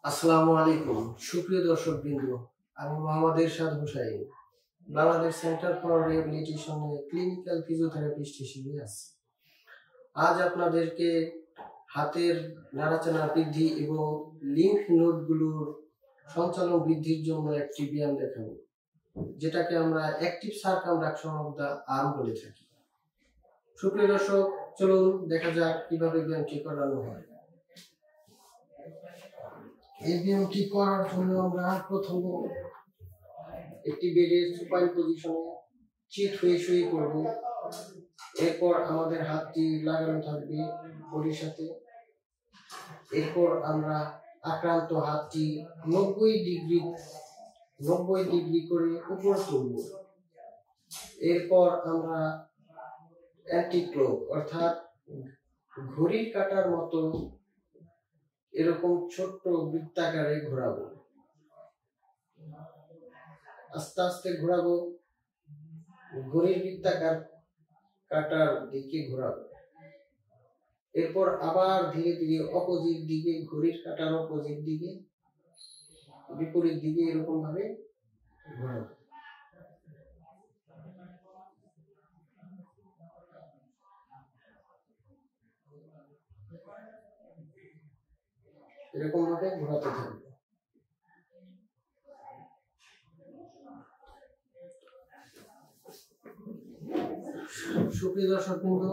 আসসালামু আলাইকুম সুপ্রিয় দর্শকবৃন্দ, আমি মোহাম্মদ এরশাদ হুসাইন, বাংলাদেশ সেন্টার ফর রিহ্যাবিলিটেশনে ক্লিনিক্যাল ফিজিওথেরাপিস্ট হিসেবে আছি। আজ আপনাদেরকে হাতের নাড়াচাড়া বৃদ্ধি এবং লিম্ফ নোডগুলোর সঞ্চালন বৃদ্ধির জন্য একটি ব্যায়াম দেখাবো, যেটাকে আমরা অ্যাক্টিভ সার্কামডাকশন অফ দ্য আর্ম বলে থাকি। সুপ্রিয় দর্শক, চলুন দেখা যাক কিভাবে ব্যায়ামটি করানো হয়। এই ব্যায়ামটি করার জন্য আমরা প্রথমে একটি বেডের সুপাইন পজিশনে চিত হয়ে শুয়ে করব। এরপর আমাদের হাতটি লাগানো থাকবে বডির সাথে। এরপর আমরা আক্রান্ত হাতটি 90 ডিগ্রি করে উপরে তুলব। এরপর আমরা অ্যান্টি ক্লক অর্থাৎ ঘড়ির কাঁটার মতো এরকম ছোট্ট বৃত্তাকারে ঘোরাবো। আস্তে আস্তে ঘোরাবো, ঘড়ির বৃত্তাকার কাঁটার দিকে ঘোরাবো। এরপর আবার ধীরে ধীরে অপোজিট দিকে, ঘড়ির কাঁটার অপোজিট দিকে, বিপরীত দিকে এরকম ভাবে ঘোরাবো। এরকম ভাবে ঘোরাতে থাকবে। সুপ্রিয় দর্শকবৃন্দ,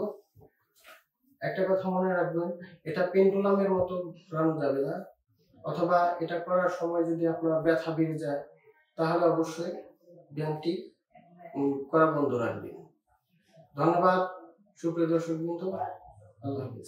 একটা কথা মনে রাখবেন, এটা পেন্ডুলামের মতো ঘোরানো যাবে না, অথবা এটা করার সময় যদি আপনার ব্যথা বেড়ে যায় তাহলে অবশ্যই ব্যায়ামটি করা বন্ধ রাখবেন। ধন্যবাদ সুপ্রিয় দর্শকবৃন্দ, আল্লাহ হাফেজ।